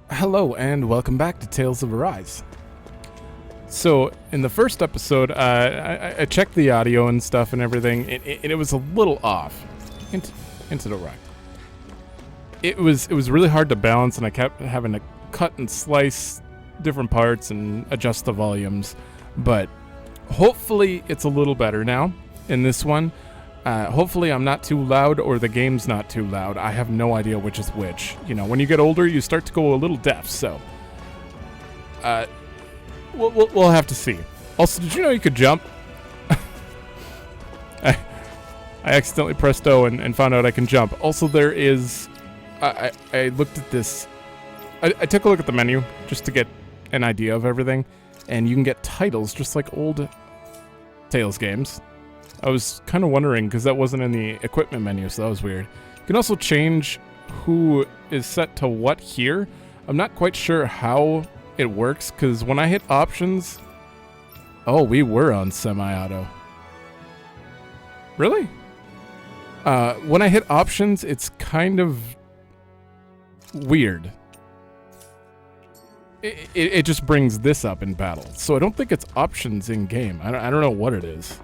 Hello and welcome back to Tales of Arise. So in the first episode, I checked the audio and stuff and everything, and it was a little off. Into the rack. It was really hard to balance, and I kept having to cut and slice different parts and adjust the volumes. But hopefully it's a little better now in this one. Hopefully I'm not too loud or the game's not too loud. I have no idea which is which. You know, when you get older, you start to go a little deaf, so... We'll have to see. Also, did you know you could jump? I accidentally pressed O and found out I can jump. Also, there is... I looked at this... I took a look at the menu just to get an idea of everything, and you can get titles just like old Tales games. I was kind of wondering, because that wasn't in the equipment menu, so that was weird. You can also change who is set to what here. I'm not quite sure how it works, because when I hit options... Oh, we were on semi-auto. Really? When I hit options, it's kind of weird. It just brings this up in battle. So I don't think it's options in-game. I don't know what it is.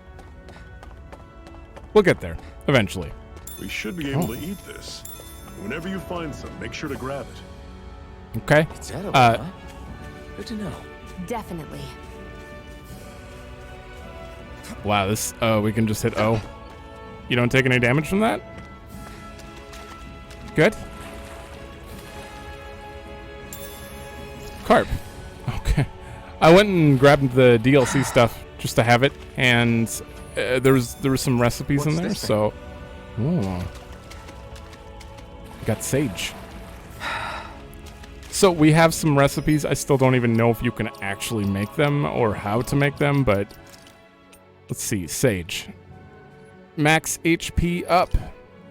We'll get there, eventually. We should be able to eat this. Whenever you find some, make sure to grab it. Okay. It's edible, huh? Good to know. Definitely. Wow, this... we can just hit O. You don't take any damage from that? Good. Carp. Okay. I went and grabbed the DLC stuff just to have it, and there was some recipes in there, so... Ooh. Got sage. So we have some recipes. I still don't even know if you can actually make them or how to make them, but... Let's see. Sage. Max HP up.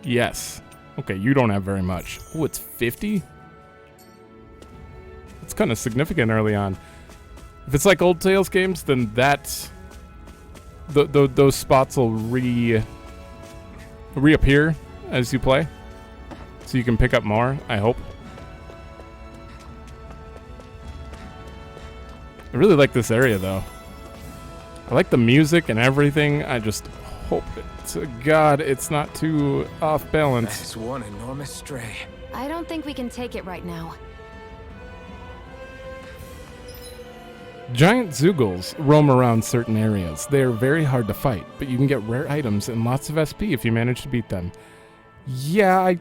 Yes. Okay, you don't have very much. Oh, it's 50? It's kind of significant early on. If it's like old Tales games, then that... those spots will reappear as you play. So you can pick up more, I hope. I really like this area, though. I like the music and everything. I just hope to God it's not too off balance. That's one enormous stray. I don't think we can take it right now. Giant Zoogles roam around certain areas. They are very hard to fight, but you can get rare items and lots of SP if you manage to beat them. Yeah, I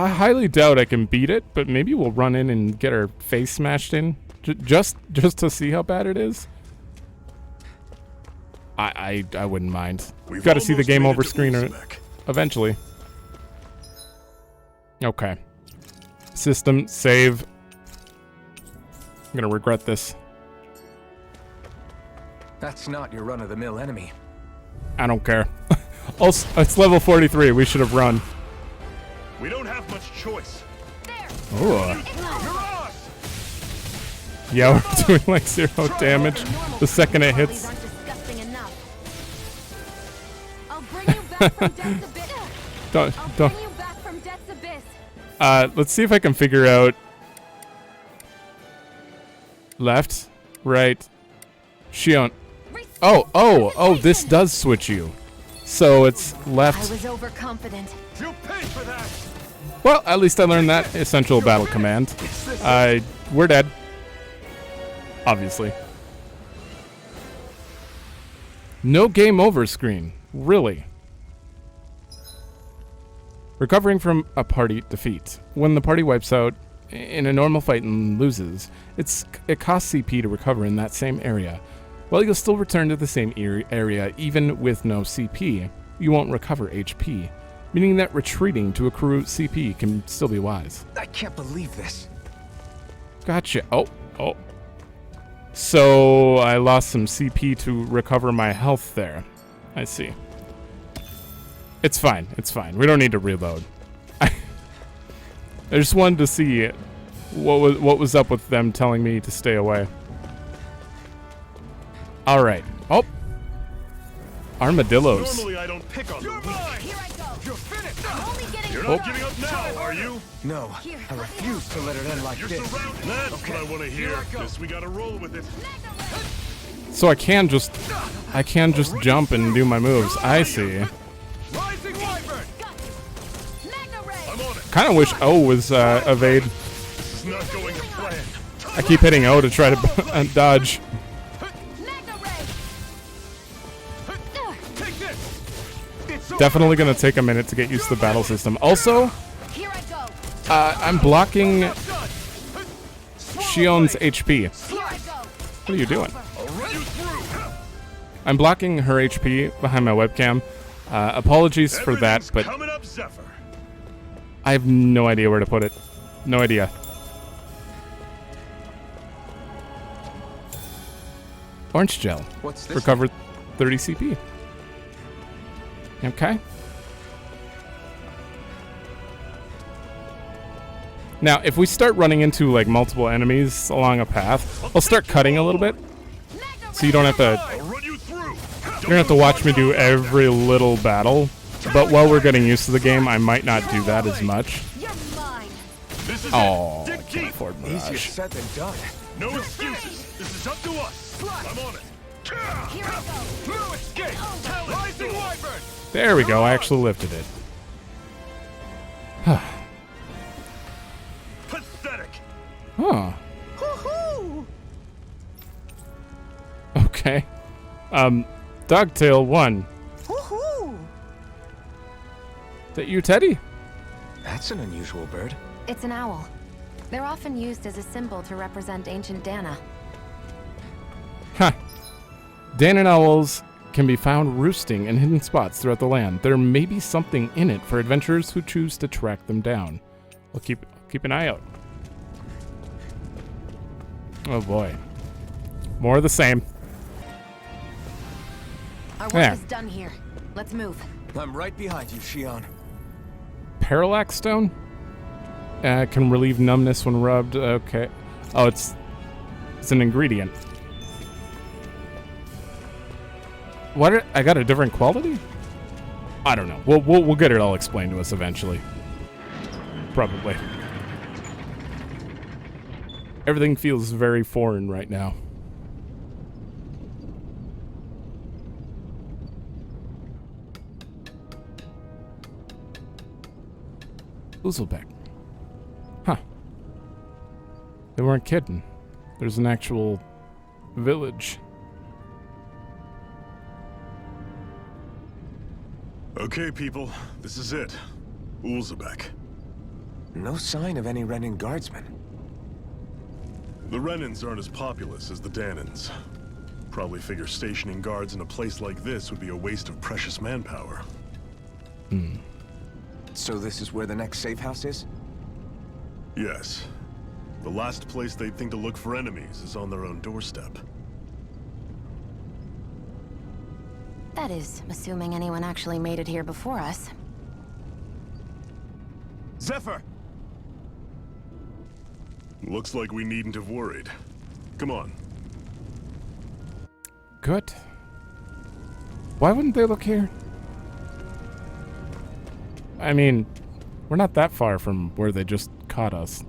highly doubt I can beat it, but maybe we'll run in and get our face smashed in. Just to see how bad it is. I wouldn't mind. We've got to see the game over screen eventually. Okay. System, save. I'm gonna regret this. That's not your run-of-the-mill enemy. I don't care. Also, it's level 43. We should have run. We don't have much choice. Oh. Yeah, we're doing like 0 damage the second it hits. Don't. Let's see if I can figure out left, right, Shionne. Oh, this does switch you. So it's left. I was overconfident. You pay for that. Well, at least I learned that essential battle command. We're dead. Obviously. No game over screen. Really? Recovering from a party defeat. When the party wipes out in a normal fight and loses, it costs CP to recover in that same area. While you'll still return to the same area even with no CP, you won't recover HP, meaning that retreating to accrue CP can still be wise. I can't believe this. Gotcha. Oh. So I lost some CP to recover my health there. I see. It's fine. We don't need to reload. I just wanted to see what was up with them telling me to stay away. All right. Oh. Armadillos. Normally I don't pick on the weak. Here I go. You're finished. I'm only getting You're not giving up now, are you? No, Here, I refuse to let it end like You're this. surrounded. That's what I want to hear. Here I go. Guess we gotta roll with it. So I can just jump and do my moves. I see. Rising Wyvern. Got you. Magna ray. I'm on it. Kind of wish O was evade. This is not going to plan. I keep hitting O to try to dodge. Magna ray. Take this. It's over. Definitely gonna take a minute to get used to the battle system. Also, Here I go. I'm blocking Done. Shionne's HP. Here I go. What are you doing? I'll run you through. I'm blocking her HP behind my webcam. Apologies for that, Everything's but coming up, Zephyr. I have no idea where to put it. No idea. Orange gel. What's this? Recovered 30 CP. Okay. Now, if we start running into like multiple enemies along a path, I'll start cutting a little bit, so you don't have to. I'll run you through. You don't have to watch me do every little battle. But while we're getting used to the game, I might not do that as much. You're mine. This is Oh, it. I Dig can't deep. afford Easier Mirage. said than done. No excuses. This is up to us. I'm on it. Here I go. No escape. Rising Wyvern. There we go. I actually lifted it. Pathetic. Huh. Okay. Dogtail 1. Is that you, Teddy? That's an unusual bird. It's an owl. They're often used as a symbol to represent ancient Dahna. Huh. Dahna owls can be found roosting in hidden spots throughout the land. There may be something in it for adventurers who choose to track them down. We'll keep an eye out. Oh boy. More of the same. Our work There. is done here. Let's move. I'm right behind you, Shionne. Parallax stone? Can relieve numbness when rubbed. Okay. Oh, it's an ingredient. What? I got a different quality? I don't know. We'll get it all explained to us eventually. Probably. Everything feels very foreign right now. Ulzebek. Huh. They weren't kidding. There's an actual village. Okay, people. This is it. Ulzebek. No sign of any Renan guardsmen. The Renans aren't as populous as the Dahnans. Probably figure stationing guards in a place like this would be a waste of precious manpower. So this is where the next safe house is? Yes. The last place they'd think to look for enemies is on their own doorstep. That is, assuming anyone actually made it here before us. Zephyr! Looks like we needn't have worried. Come on. Good. Why wouldn't they look here? I mean, we're not that far from where they just caught us.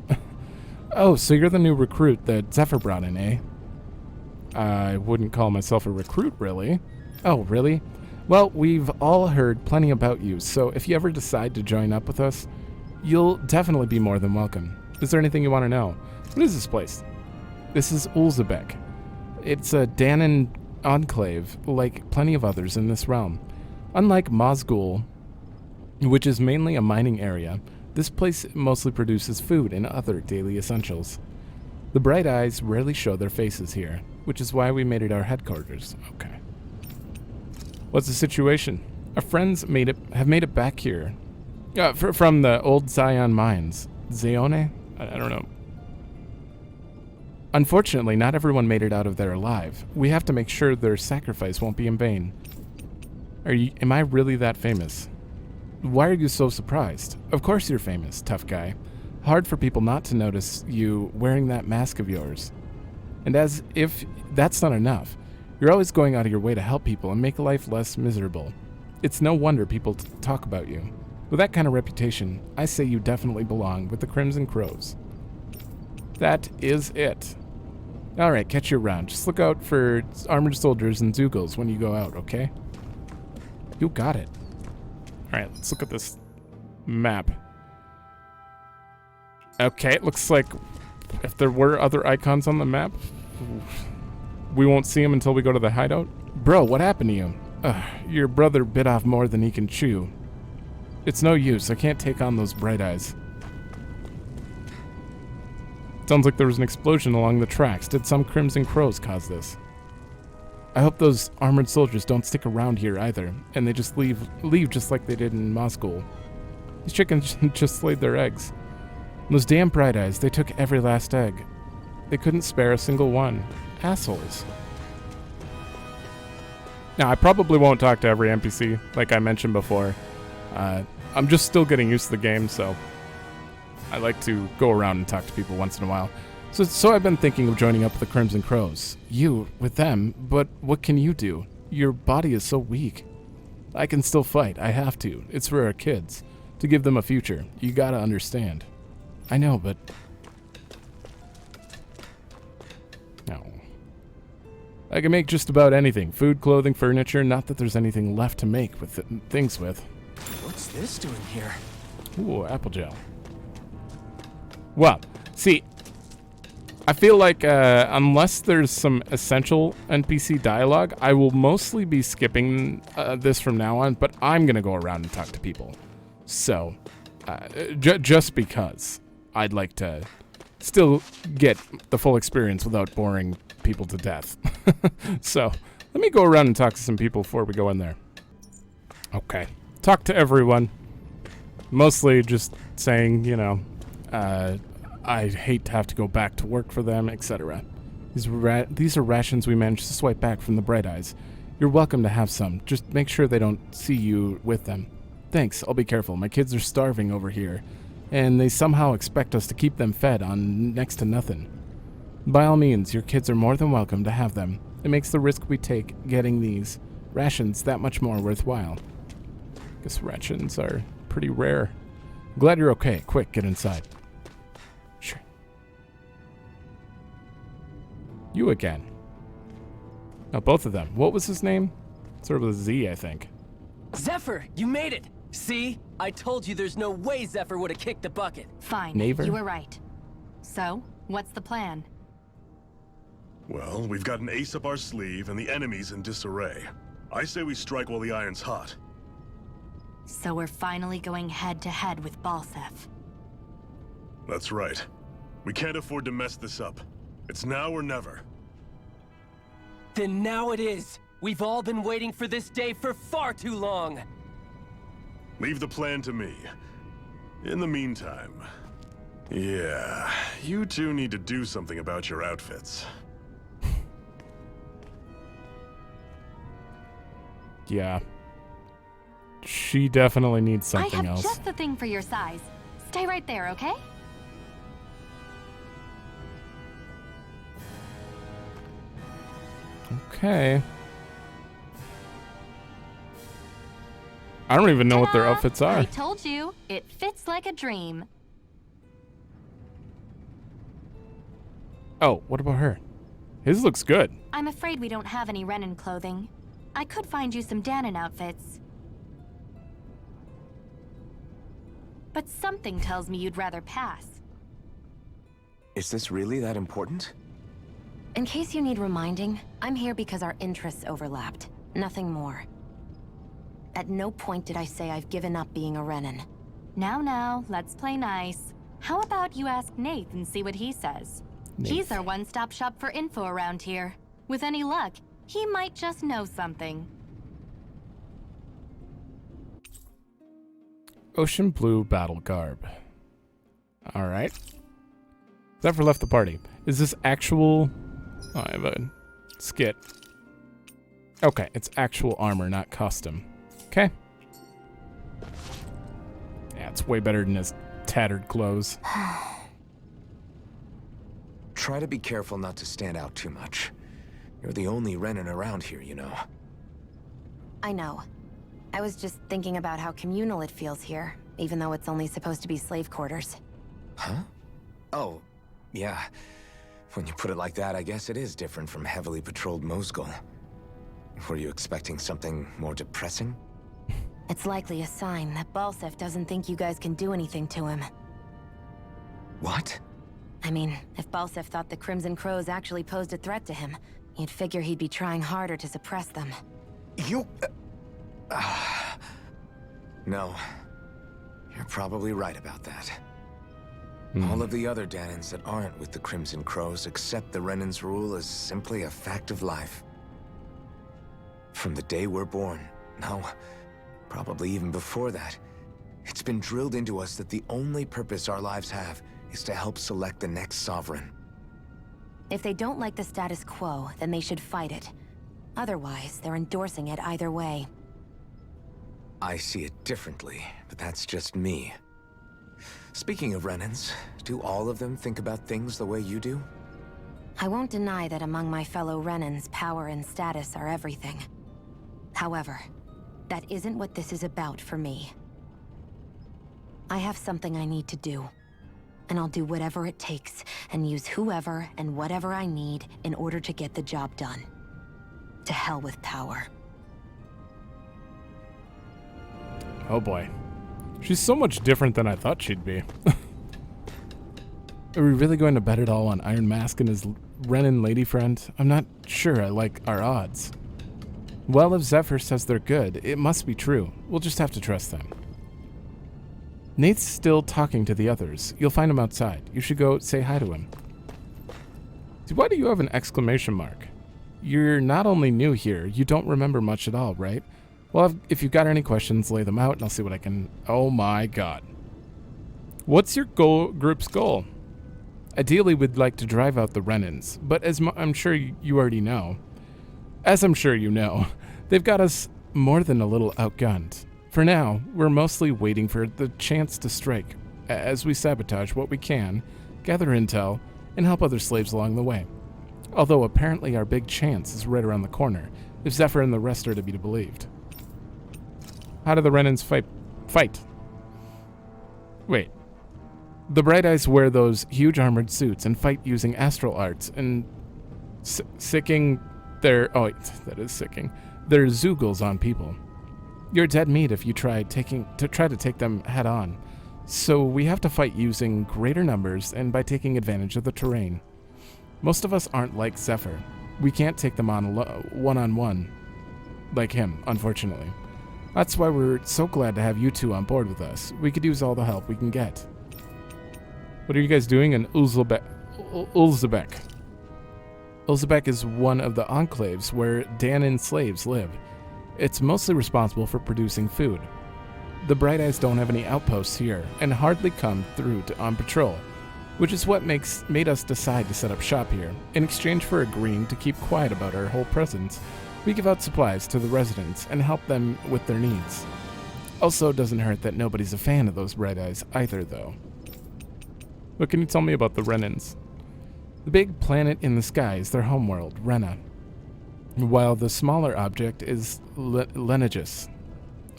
Oh, so you're the new recruit that Zephyr brought in, eh? I wouldn't call myself a recruit, really. Oh, really? Well, we've all heard plenty about you, so if you ever decide to join up with us, you'll definitely be more than welcome. Is there anything you want to know? What is this place? This is Ulzebek. It's a Dahnan enclave, like plenty of others in this realm. Unlike Mazgul, which is mainly a mining area, this place mostly produces food and other daily essentials. The bright eyes rarely show their faces here, which is why we made it our headquarters. Okay. What's the situation? Our friends have made it back here. From the old Zion mines. Zione? I don't know. Unfortunately, not everyone made it out of there alive. We have to make sure their sacrifice won't be in vain. Am I really that famous? Why are you so surprised? Of course you're famous, tough guy. Hard for people not to notice you wearing that mask of yours. And as if that's not enough, you're always going out of your way to help people and make life less miserable. It's no wonder people talk about you. With that kind of reputation, I say you definitely belong with the Crimson Crows. That is it. Alright, catch you around. Just look out for armored soldiers and Zeugles when you go out, okay? You got it. Alright, let's look at this map. Okay, it looks like if there were other icons on the map, we won't see them until we go to the hideout. Bro, what happened to you? Your brother bit off more than he can chew. It's no use. I can't take on those bright eyes. Sounds like there was an explosion along the tracks. Did some Crimson Crows cause this? I hope those armored soldiers don't stick around here either, and they just leave just like they did in Moscow. These chickens just laid their eggs. Those damn bright eyes, they took every last egg. They couldn't spare a single one. Assholes. Now, I probably won't talk to every NPC, like I mentioned before. I'm just still getting used to the game, so I like to go around and talk to people once in a while. So I've been thinking of joining up with the Crimson Crows. You, with them, but what can you do? Your body is so weak. I can still fight. I have to. It's for our kids. To give them a future. You gotta understand. I know, but... No. I can make just about anything. Food, clothing, furniture. Not that there's anything left to make with things with. What's this doing here? Ooh, apple gel. Well, see, I feel like unless there's some essential NPC dialogue, I will mostly be skipping this from now on, but I'm going to go around and talk to people. So, just because I'd like to still get the full experience without boring people to death. So, let me go around and talk to some people before we go in there. Okay. Talk to everyone. Mostly just saying, you know, I hate to have to go back to work for them, etc. These are rations we managed to swipe back from the Bright Eyes. You're welcome to have some. Just make sure they don't see you with them. Thanks, I'll be careful. My kids are starving over here, and they somehow expect us to keep them fed on next to nothing. By all means, your kids are more than welcome to have them. It makes the risk we take getting these rations that much more worthwhile. Guess rations are pretty rare. Glad you're okay. Quick, get inside. Sure. You again. Oh, both of them. What was his name? Sort of a Z, I think. Zephyr, you made it! See? I told you there's no way Zephyr would have kicked the bucket. Fine, Neighbor? you were right. So, what's the plan? Well, we've got an ace up our sleeve and the enemy's in disarray. I say we strike while the iron's hot. So we're finally going head-to-head with Balsef. That's right. We can't afford to mess this up. It's now or never. Then now it is! We've all been waiting for this day for far too long! Leave the plan to me. In the meantime... Yeah, you two need to do something about your outfits. Yeah. She definitely needs something I have else. just the thing for your size. Stay right there, okay? Okay. I don't even know what their Ta-da! outfits are. I told you, it fits like a dream. Oh, what about her? His looks good. I'm afraid we don't have any Renan clothing. I could find you some Dahna outfits. But something tells me you'd rather pass. Is this really that important? In case you need reminding, I'm here because our interests overlapped. Nothing more. At no point did I say I've given up being a Renan. Now, let's play nice. How about you ask Nath and see what he says? He's our one-stop shop for info around here. With any luck, he might just know something. Ocean blue battle garb. Alright. Zephyr left the party. Is this actual... Oh, I have a skit. Okay, it's actual armor, not custom. Okay. Yeah, it's way better than his tattered clothes. Try to be careful not to stand out too much. You're the only Renan around here, you know. I know. I was just thinking about how communal it feels here, even though it's only supposed to be slave quarters. Huh? Oh, yeah. When you put it like that, I guess it is different from heavily patrolled Mosgul. Were you expecting something more depressing? It's likely a sign that Balsef doesn't think you guys can do anything to him. What? I mean, if Balsef thought the Crimson Crows actually posed a threat to him, you'd figure he'd be trying harder to suppress them. You... No. You're probably right about that. All of the other Dahnans that aren't with the Crimson Crows accept the Renan's rule as simply a fact of life. From the day we're born, no, probably even before that, it's been drilled into us that the only purpose our lives have is to help select the next sovereign. If they don't like the status quo, then they should fight it. Otherwise, they're endorsing it either way. I see it differently, but that's just me. Speaking of Renans, do all of them think about things the way you do? I won't deny that among my fellow Renans, power and status are everything. However, that isn't what this is about for me. I have something I need to do, and I'll do whatever it takes, and use whoever and whatever I need in order to get the job done. To hell with power. Oh boy. She's so much different than I thought she'd be. Are we really going to bet it all on Iron Mask and his Renan lady friend? I'm not sure I like our odds. Well, if Zephyr says they're good, it must be true. We'll just have to trust them. Nate's still talking to the others. You'll find him outside. You should go say hi to him. Why do you have an exclamation mark? You're not only new here, you don't remember much at all, right? Well, if you've got any questions, lay them out and I'll see what I can... Oh my god. What's your group's goal? Ideally, we'd like to drive out the Renans, but as I'm sure you already know... As I'm sure you know, they've got us more than a little outgunned. For now, we're mostly waiting for the chance to strike, as we sabotage what we can, gather intel, and help other slaves along the way. Although apparently our big chance is right around the corner, if Zephyr and the rest are to be believed. How do the Renans fight? Wait. The Bright Eyes wear those huge armored suits and fight using astral arts and sicking their... Oh, wait, that is sicking. Their Zoogles on people. You're dead meat if you try to take them head on. So we have to fight using greater numbers and by taking advantage of the terrain. Most of us aren't like Zephyr. We can't take them on one-on-one like him, unfortunately. That's why we're so glad to have you two on board with us. We could use all the help we can get. What are you guys doing in Ulzebek? Ulzebek is one of the enclaves where Dahnan slaves live. It's mostly responsible for producing food. The Bright Eyes don't have any outposts here and hardly come through on patrol, which is what made us decide to set up shop here. In exchange for agreeing to keep quiet about our whole presence, we give out supplies to the residents and help them with their needs. Also, it doesn't hurt that nobody's a fan of those Bright Eyes either, though. What can you tell me about the Renans? The big planet in the sky is their homeworld, Rena, while the smaller object is Lenegis.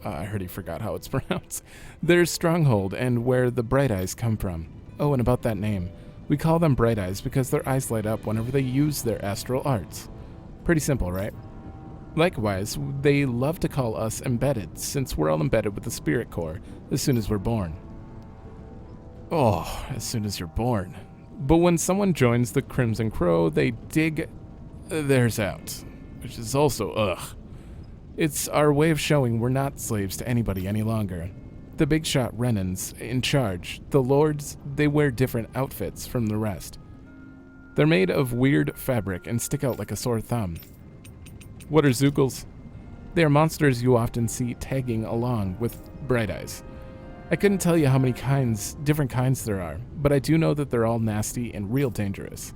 I heard he forgot how it's pronounced. Their stronghold and where the Bright Eyes come from. Oh, and about that name. We call them Bright Eyes because their eyes light up whenever they use their astral arts. Pretty simple, right? Likewise, they love to call us embedded, since we're all embedded with the spirit core as soon as we're born. Oh, as soon as you're born. But when someone joins the Crimson Crow, they dig theirs out, which is also ugh. It's our way of showing we're not slaves to anybody any longer. The big shot Renans in charge, the lords, they wear different outfits from the rest. They're made of weird fabric and stick out like a sore thumb. What are Zoogles? They are monsters you often see tagging along with Bright Eyes. I couldn't tell you how many different kinds there are, but I do know that they're all nasty and real dangerous.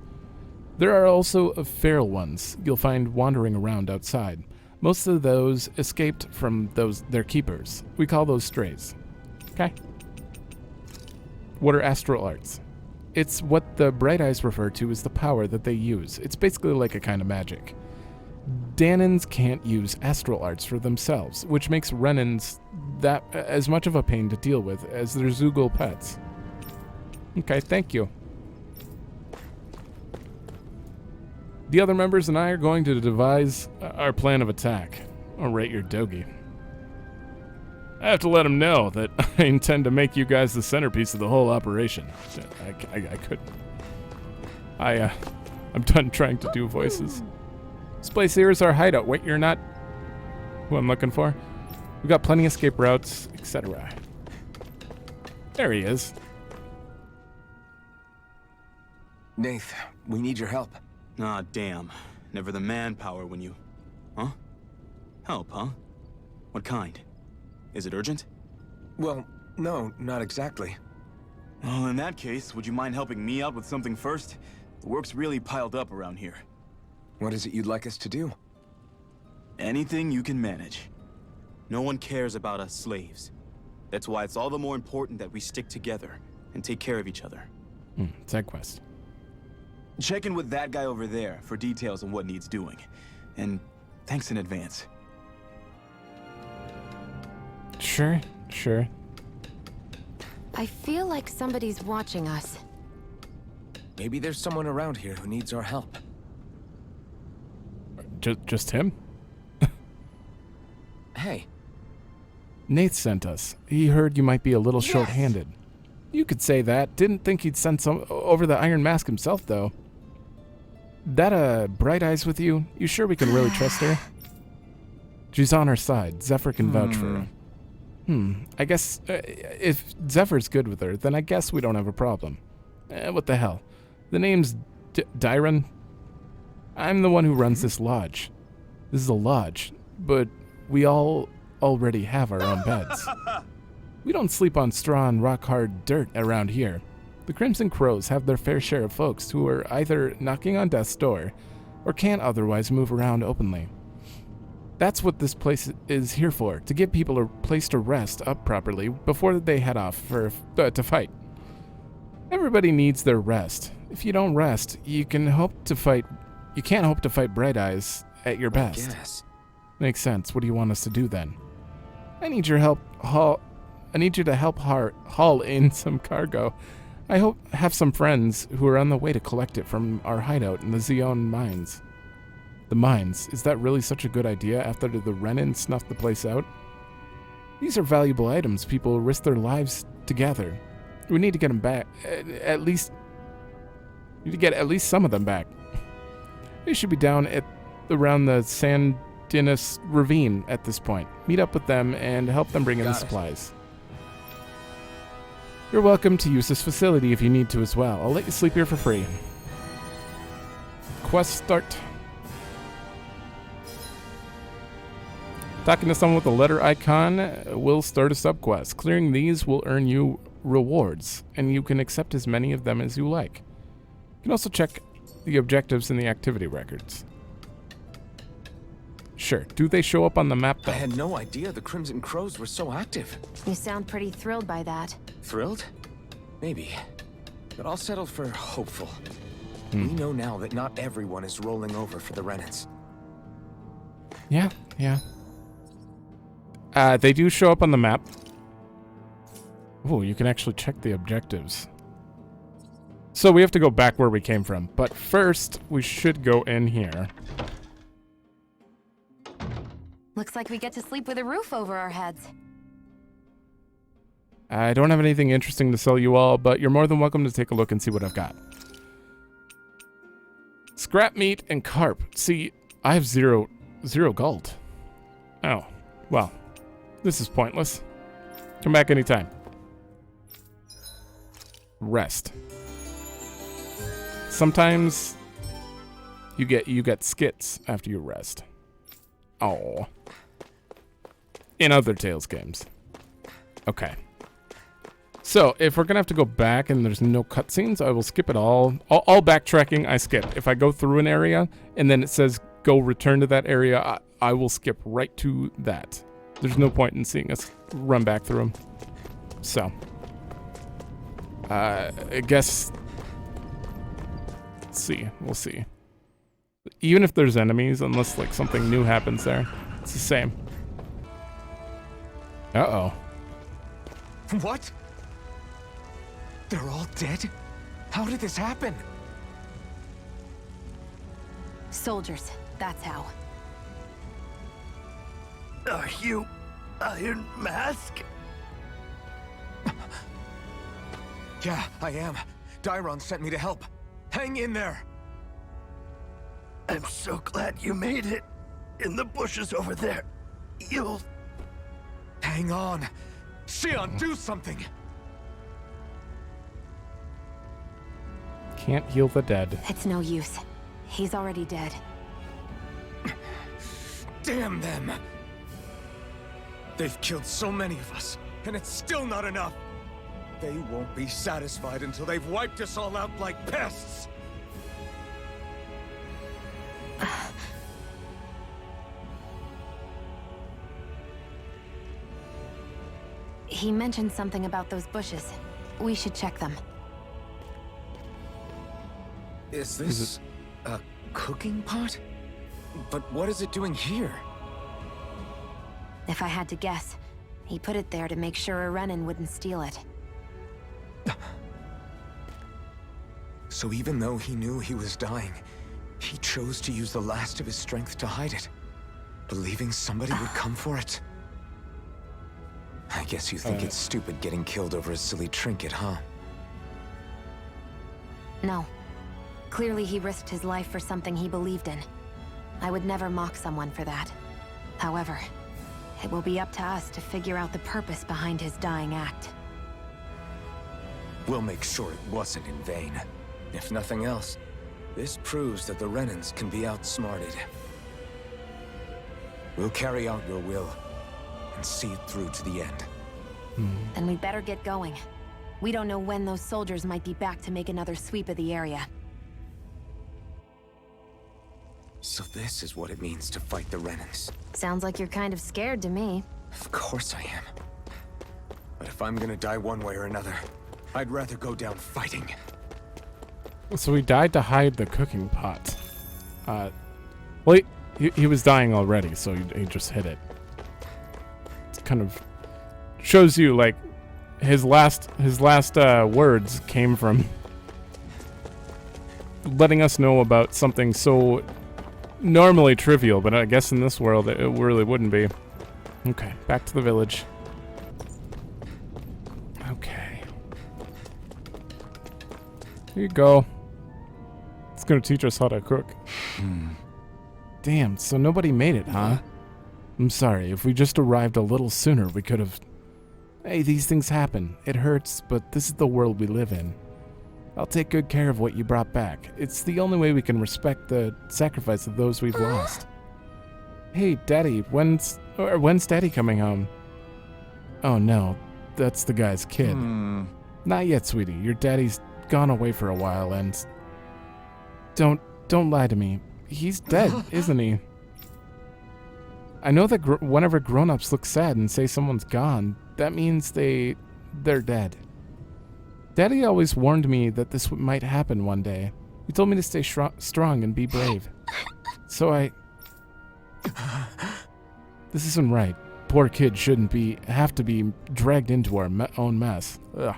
There are also feral ones you'll find wandering around outside. Most of those escaped from their keepers. We call those strays. Okay. What are astral arts? It's what the Bright Eyes refer to as the power that they use. It's basically like a kind of magic. Dahnans can't use astral arts for themselves, which makes Renans that as much of a pain to deal with as their Zoogle pets. Okay, thank you. The other members and I are going to devise our plan of attack. I'll rate your dogie. I have to let him know that I intend to make you guys the centerpiece of the whole operation. I couldn't. I'm done trying to do voices. This place here is our hideout. Wait, you're not who I'm looking for? We've got plenty of escape routes, etc. There he is. Nath, we need your help. Ah, damn. Never the manpower when you... Huh? Help, huh? What kind? Is it urgent? Well, no, not exactly. Well, in that case, would you mind helping me out with something first? The work's really piled up around here. What is it you'd like us to do? Anything you can manage. No one cares about us slaves. That's why it's all the more important that we stick together and take care of each other. Side quest. Check in with that guy over there for details on what needs doing. And thanks in advance. Sure. I feel like somebody's watching us. Maybe there's someone around here who needs our help. Just him? Hey. Nath sent us. He heard you might be a little short-handed. You could say that. Didn't think he'd send some over the Iron Mask himself, though. That, Bright Eyes with you? You sure we can really trust her? She's on our side. Zephyr can vouch for her. I guess, if Zephyr's good with her, then I guess we don't have a problem. What the hell? The name's Dyron? I'm the one who runs this lodge. This is a lodge, but we all already have our own beds. We don't sleep on straw and rock-hard dirt around here. The Crimson Crows have their fair share of folks who are either knocking on death's door or can't otherwise move around openly. That's what this place is here for, to give people a place to rest up properly before they head off to fight. Everybody needs their rest. If you don't rest, you can't hope to fight Bright Eyes at your best. Yes. Makes sense. What do you want us to do then? I need your help I need you to help haul in some cargo. I have some friends who are on the way to collect it from our hideout in the Xeon mines. The mines? Is that really such a good idea after the Renan snuffed the place out? These are valuable items people risk their lives to gather. We need to get them back. At least some of them back. They should be down around the Sandinas Ravine at this point. Meet up with them and help them bring in the supplies. You're welcome to use this facility if you need to as well. I'll let you sleep here for free. Quest start. Talking to someone with a letter icon will start a subquest. Clearing these will earn you rewards, and you can accept as many of them as you like. You can also check the objectives in the activity records. Sure. Do they show up on the map, though? I had no idea the Crimson Crows were so active. You sound pretty thrilled by that. Thrilled? Maybe. But I'll settle for hopeful. We know now that not everyone is rolling over for the Renans. Yeah. They do show up on the map. Oh, you can actually check the objectives. So we have to go back where we came from. But first, we should go in here. Looks like we get to sleep with a roof over our heads. I don't have anything interesting to sell you all, but you're more than welcome to take a look and see what I've got. Scrap meat and carp. See, I have zero gold. Oh, well, this is pointless. Come back anytime. Rest. Sometimes you get skits after you rest. Oh. In other Tales games. Okay. So, if we're gonna have to go back and there's no cutscenes, I will skip it all. All backtracking, I skip. If I go through an area and then it says go return to that area, I will skip right to that. There's no point in seeing us run back through them. So, I guess. Let's see. We'll see. Even if there's enemies, unless like something new happens there, it's the same. Uh-oh. What? They're all dead? How did this happen? Soldiers, that's how. Are you Iron Mask? Yeah, I am. Dairon sent me to help. Hang in there. I'm so glad you made it. In the bushes over there. You'll... Hang on. Shionne, do something! Can't heal the dead. It's no use. He's already dead. Damn them! They've killed so many of us, and it's still not enough! They won't be satisfied until they've wiped us all out like pests! He mentioned something about those bushes. We should check them. Is this a cooking pot? But what is it doing here? If I had to guess, he put it there to make sure a Renan wouldn't steal it. So even though he knew he was dying, he chose to use the last of his strength to hide it, believing somebody would come for it. I guess you think it's stupid getting killed over a silly trinket, huh? No. Clearly he risked his life for something he believed in. I would never mock someone for that. However, it will be up to us to figure out the purpose behind his dying act. We'll make sure it wasn't in vain. If nothing else, this proves that the Renans can be outsmarted. We'll carry out your will and see it through to the end. Then we'd better get going. We don't know when those soldiers might be back to make another sweep of the area. So this is what it means to fight the Renans. Sounds like you're kind of scared to me. Of course I am. But if I'm gonna die one way or another, I'd rather go down fighting. So he died to hide the cooking pot. Well, he was dying already, so he just hid it. It's kind of shows you like his last words came from letting us know about something so normally trivial, but I guess in this world it really wouldn't be. Okay, back to the village. Okay. Here you go. It's gonna teach us how to cook. Damn, so nobody made it, huh? I'm sorry, if we just arrived a little sooner, we could have... Hey, these things happen. It hurts, but this is the world we live in. I'll take good care of what you brought back. It's the only way we can respect the sacrifice of those we've lost. Hey, Daddy, when's Daddy coming home? Oh no, that's the guy's kid. Not yet, sweetie. Your daddy's gone away for a while, and... Don't lie to me. He's dead, isn't he? I know that whenever grown-ups look sad and say someone's gone, that means they're dead. Daddy always warned me that this might happen one day. He told me to stay strong and be brave. So This isn't right. Poor kid shouldn't have to be dragged into our own mess. Ugh.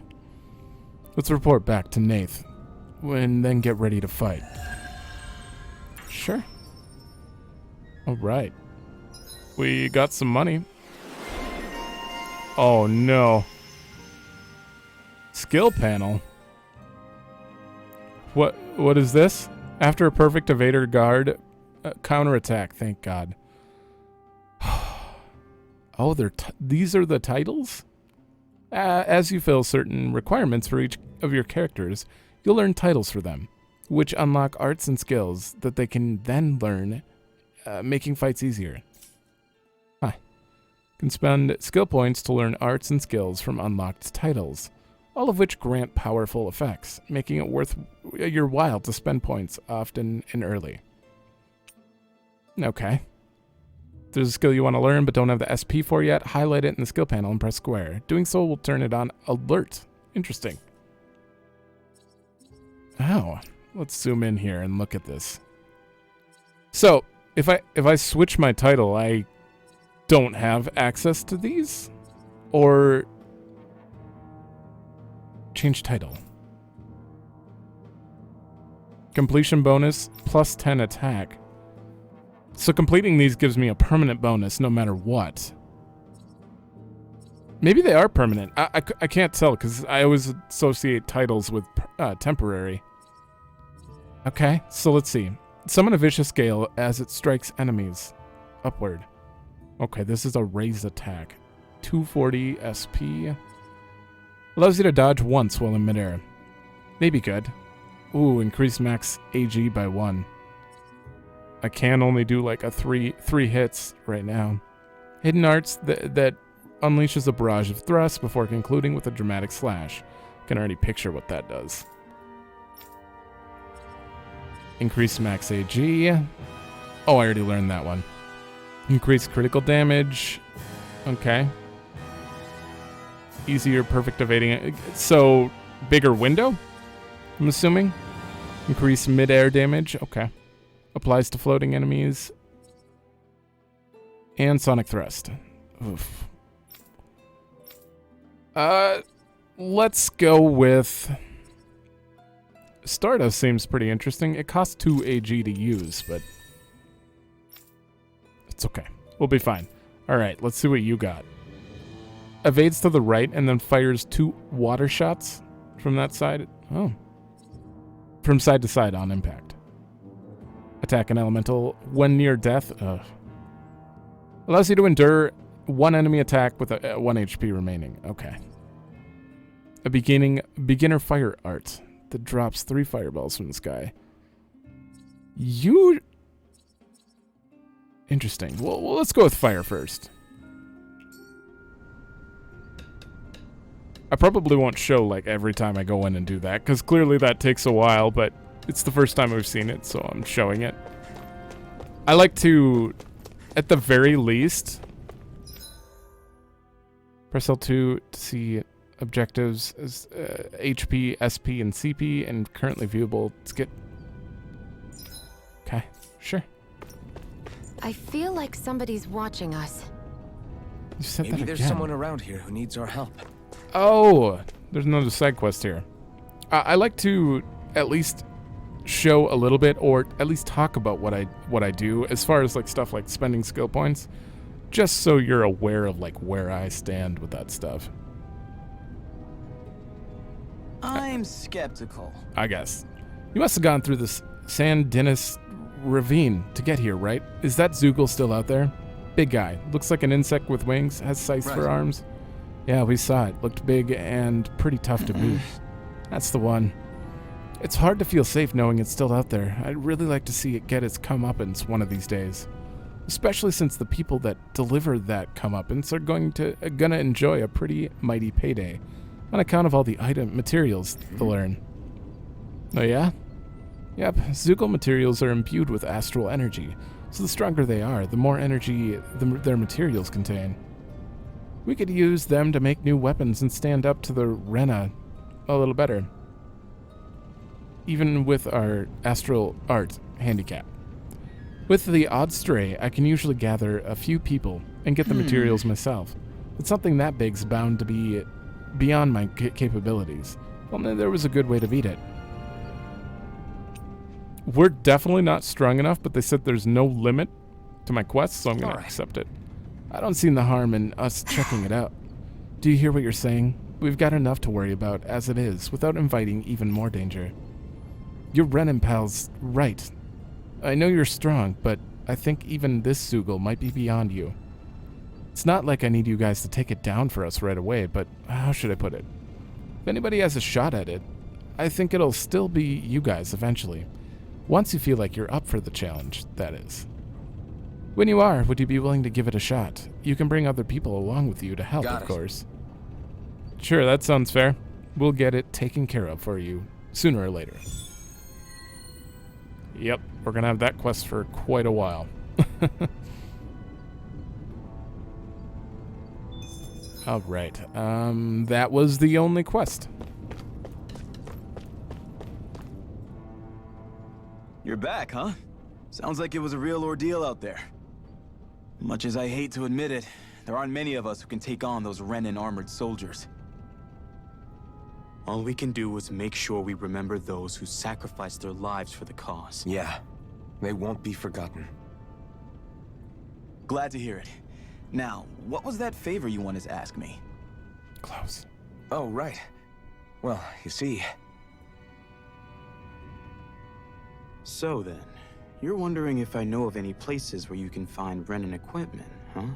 Let's report back to Nath, and then get ready to fight. Sure. All right. We got some money. Oh no. Skill panel. What is this? After a perfect evader guard, counterattack. Thank God. Oh, these are the titles? As you fill certain requirements for each of your characters, you'll earn titles for them, which unlock arts and skills that they can then learn, making fights easier. Huh. Can spend skill points to learn arts and skills from unlocked titles, all of which grant powerful effects, making it worth your while to spend points often and early. Okay. If there's a skill you want to learn but don't have the SP for yet, highlight it in the skill panel and press square. Doing so will turn it on alert. Interesting. Oh, let's zoom in here and look at this. So, if I switch my title, I don't have access to these? Or change title. Completion bonus plus 10 attack. So completing these gives me a permanent bonus no matter what. Maybe they are permanent. I can't tell because I always associate titles with temporary. Okay, so let's see. Summon a vicious gale as it strikes enemies. Upward. Okay, this is a raise attack. 240 SP. Allows you to dodge once while in midair. Maybe good. Ooh, increase max AG by 1. I can only do like a three hits right now. Hidden arts that unleashes a barrage of thrusts before concluding with a dramatic slash. Can already picture what that does. Increase max AG. Oh, I already learned that one. Increase critical damage. Okay. Easier perfect evading. So, bigger window? I'm assuming. Increase mid-air damage. Okay. Applies to floating enemies. And sonic thrust. Oof. Let's go with... Stardust seems pretty interesting. It costs 2 AG to use, but... It's okay. We'll be fine. Alright, let's see what you got. Evades to the right and then fires 2 water shots from that side. Oh. From side to side on impact. Attack an elemental when near death. Ugh. Allows you to endure 1 enemy attack with 1 HP remaining. Okay. A beginner fire art that drops 3 fireballs from the sky. Interesting. Well, let's go with fire first. I probably won't show like every time I go in and do that, because clearly that takes a while, but it's the first time we've seen it, so I'm showing it. I like to, at the very least, press L2 to see objectives as HP, SP, and CP, and currently viewable. Let's get... Okay, sure. I feel like somebody's watching us. You said Maybe that there's again. someone around here who needs our help. Oh, there's another side quest here. I like to at least show a little bit, or at least talk about what I do, as far as like stuff like spending skill points, just so you're aware of like where I stand with that stuff. I'm skeptical. I guess. You must have gone through this San Denis ravine to get here, right? Is that Zoogle still out there? Big guy. Looks like an insect with wings. Has scythes for arms. Yeah, we saw it. Looked big and pretty tough to boot. That's the one. It's hard to feel safe knowing it's still out there. I'd really like to see it get its comeuppance one of these days. Especially since the people that deliver that comeuppance are gonna enjoy a pretty mighty payday on account of all the materials they'll earn. Oh yeah? Yep, Zoogle materials are imbued with astral energy, so the stronger they are, the more energy their materials contain. We could use them to make new weapons and stand up to the Rena a little better, even with our astral art handicap. With the odd stray, I can usually gather a few people and get the materials myself, but something that big's bound to be beyond my capabilities. Well, there was a good way to beat it. We're definitely not strong enough, but they said there's no limit to my quest, so I'm going to accept it. I don't see the harm in us checking it out. Do you hear what you're saying? We've got enough to worry about as it is, without inviting even more danger. Your Renan pal's right. I know you're strong, but I think even this Zoogle might be beyond you. It's not like I need you guys to take it down for us right away, but how should I put it? If anybody has a shot at it, I think it'll still be you guys eventually. Once you feel like you're up for the challenge, that is. When you are, would you be willing to give it a shot? You can bring other people along with you to help, of course. Sure, that sounds fair. We'll get it taken care of for you, sooner or later. Yep, we're gonna have that quest for quite a while. Alright, that was the only quest. You're back, huh? Sounds like it was a real ordeal out there. Much as I hate to admit it, there aren't many of us who can take on those Renan armored soldiers. All we can do is make sure we remember those who sacrificed their lives for the cause. Yeah, they won't be forgotten. Glad to hear it. Now, what was that favor you wanted to ask me? Close. Oh, right. Well, you see... So then, you're wondering if I know of any places where you can find Renan equipment, huh?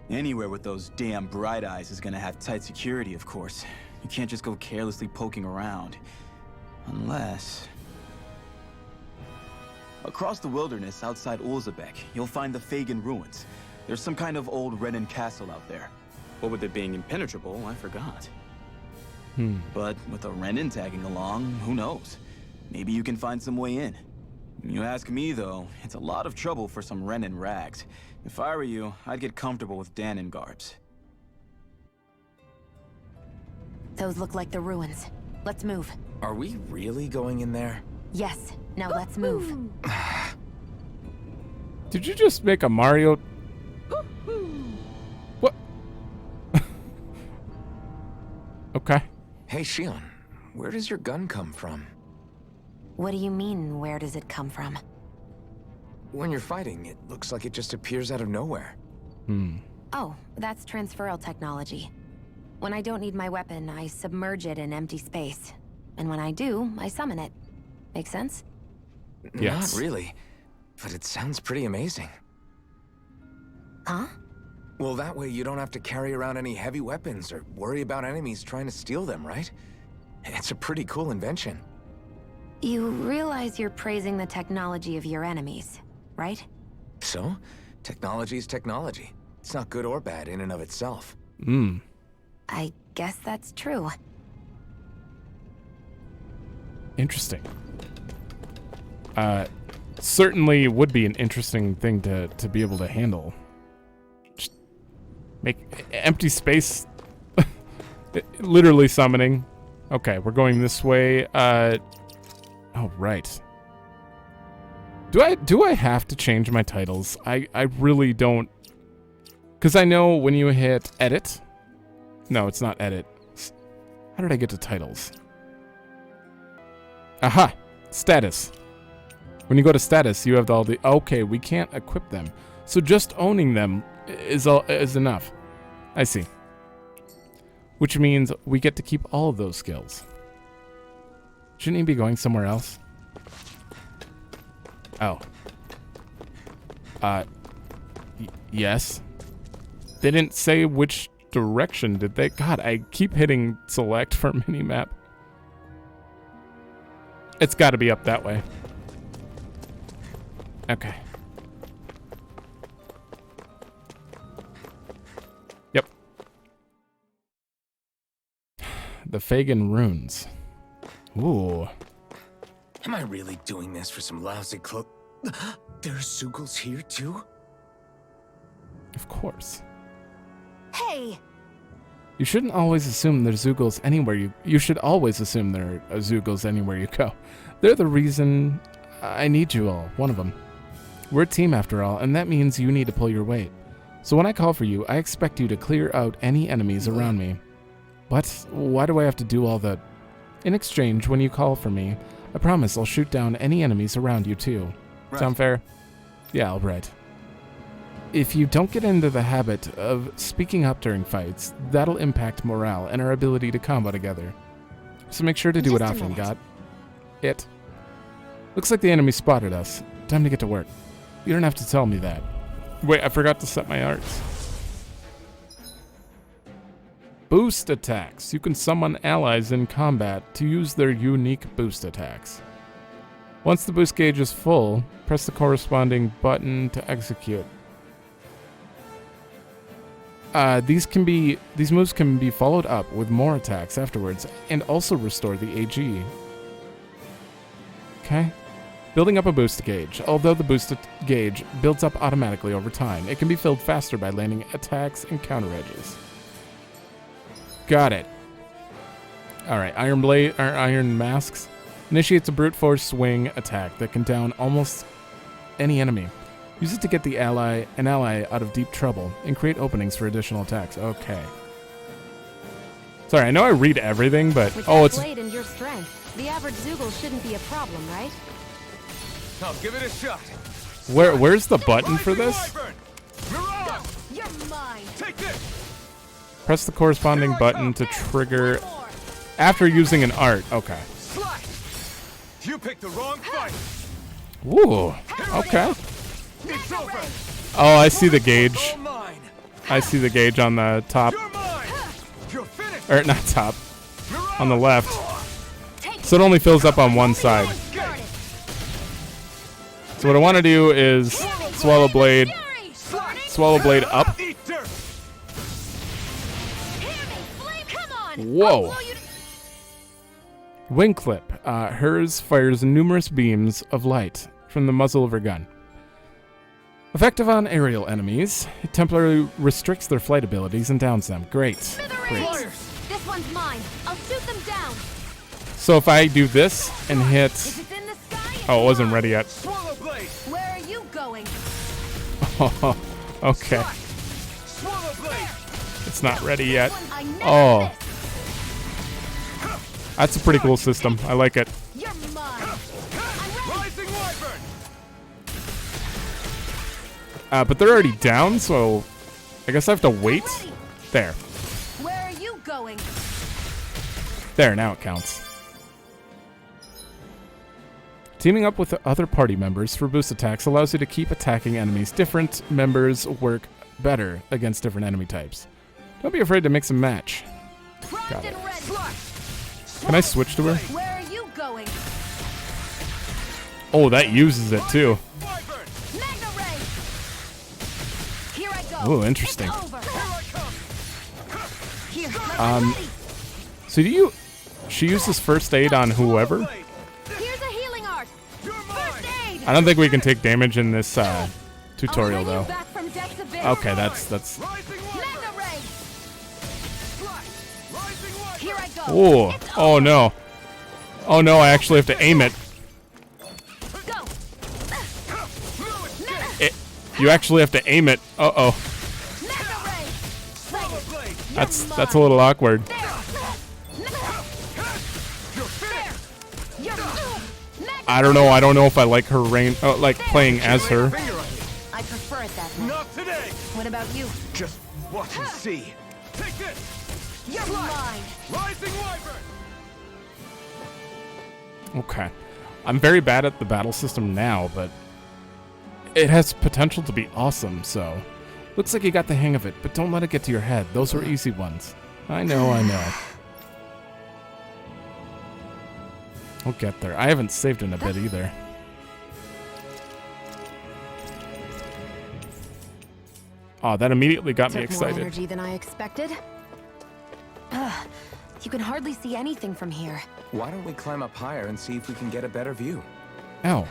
Anywhere with those damn bright eyes is gonna have tight security, of course. You can't just go carelessly poking around. Unless... Across the wilderness outside Ulzebek, you'll find the Fagan ruins. There's some kind of old Renan castle out there. What with it being impenetrable, I forgot. But with a Renan tagging along, who knows? Maybe you can find some way in. You ask me, though, it's a lot of trouble for some Renan rags. If I were you, I'd get comfortable with Dahnan garbs. Those look like the ruins. Let's move. Are we really going in there? Yes. Now let's move. Did you just make a Mario? What? Okay. Hey, Shionne, where does your gun come from? What do you mean, where does it come from? When you're fighting, it looks like it just appears out of nowhere. Oh, that's transferal technology. When I don't need my weapon, I submerge it in empty space. And when I do, I summon it. Make sense? Yes. Not really, but it sounds pretty amazing. Huh? Well, that way you don't have to carry around any heavy weapons or worry about enemies trying to steal them, right? It's a pretty cool invention. You realize you're praising the technology of your enemies, right? So, technology's technology. It's not good or bad in and of itself. I guess that's true. Interesting. Certainly would be an interesting thing to be able to handle. Just make empty space. Literally summoning. Okay, we're going this way. Oh, right. Do I have to change my titles? I really don't. Because I know when you hit edit. No, it's not edit. How did I get to titles? Aha! Status. When you go to status, you have all the... Okay, we can't equip them. So just owning them is enough. I see. Which means we get to keep all of those skills. Shouldn't he be going somewhere else? Oh. Yes. They didn't say which direction, did they? God, I keep hitting select for minimap. It's got to be up that way. Okay. Yep. The Fagan runes. Ooh. Am I really doing this for some lousy cloak? There's Zeugles here too? Of course. Hey! You shouldn't always assume there's Zeugles anywhere you should always assume there are Zeugles anywhere you go. They're the reason I need you all, one of them. We're a team after all, and that means you need to pull your weight. So when I call for you, I expect you to clear out any enemies around me. But why do I have to do all that? In exchange, when you call for me, I promise I'll shoot down any enemies around you too. Right. Sound fair? Yeah, all right. If you don't get into the habit of speaking up during fights, that'll impact morale and our ability to combo together. So make sure to do it often, got it? Looks like the enemy spotted us. Time to get to work. You don't have to tell me that. Wait, I forgot to set my arts. Boost attacks. You can summon allies in combat to use their unique boost attacks. Once the boost gauge is full, press the corresponding button to execute. These moves can be followed up with more attacks afterwards and also restore the AG. Okay. Building up a boost gauge. Although the boost gauge builds up automatically over time, it can be filled faster by landing attacks and counter edges. Got it. Alright, Iron Masks initiates a brute force swing attack that can down almost any enemy. Use it to get an ally out of deep trouble and create openings for additional attacks. Okay. Sorry, I know I read everything, but With oh, that it's blade and your strength, the average Zoogle shouldn't be a problem, right? I'll give it a shot. where's the button for this? Mirage! You're mine. Take this! Press the corresponding button to trigger after using an art. Okay. Slash! You picked the wrong fight. Ooh. Okay. It's over. Oh, I see the gauge. All mine. I see the gauge on the top, You're mine. You're finished. or not top, Mirage! on the left. So it only fills up on one side. So what I want to do is swallow blade up. Eat dirt. Whoa. Wing clip. Hers fires numerous beams of light from the muzzle of her gun. Effective on aerial enemies. It temporarily restricts their flight abilities and downs them. Great. Great. This one's mine. I'll shoot them down. So if I do this and hit... If it's in the sky, it's Oh, it wasn't mine. ready yet. Swallow blade. Where are you going? Okay. Swallow blade. It's not ready yet. I never Oh. missed. That's a pretty cool system. I like it. You're mine. I'm ready. Rising wyvern. But they're already down, so I guess I have to wait. There. Where are you going? There, now it counts. Teaming up with other party members for boost attacks allows you to keep attacking enemies. Different members work better against different enemy types. Don't be afraid to mix and match. Got it. And ready. Can I switch to her? Where are you going? Oh, that uses it too. Wyvern. Magna ray. Here I go. Ooh, interesting. It's over. Here I come. Here. Ready. So she uses first aid on whoever? Blade. Here's a healing art. You're First mine. aid. I don't think we can take damage in this tutorial I'll bring though. you back from depths abyss. Okay, that's Rising wyvern. Magna ray. Slash. Rising wyvern. Here I go. Oh, It's oh no. Oh no, I actually have to aim it. Go. You actually have to aim it. Uh-oh. Magna ray. Swallow blade. That's a little awkward. There. You're finished. You're Magna I don't know if I like her like playing as her. Finger on me. I prefer it that way. Not today. What about you? Just watch and see. Take this. You're mine. Rising wyvern. Okay. I'm very bad at the battle system now, but it has potential to be awesome, so looks like you got the hang of it, but don't let it get to your head. Those were easy ones. I know. We'll get there. I haven't saved in a bit either. Oh, that immediately got me Took more excited. energy than I expected. Ugh, you can hardly see anything from here. Why don't we climb up higher and see if we can get a better view? Ow.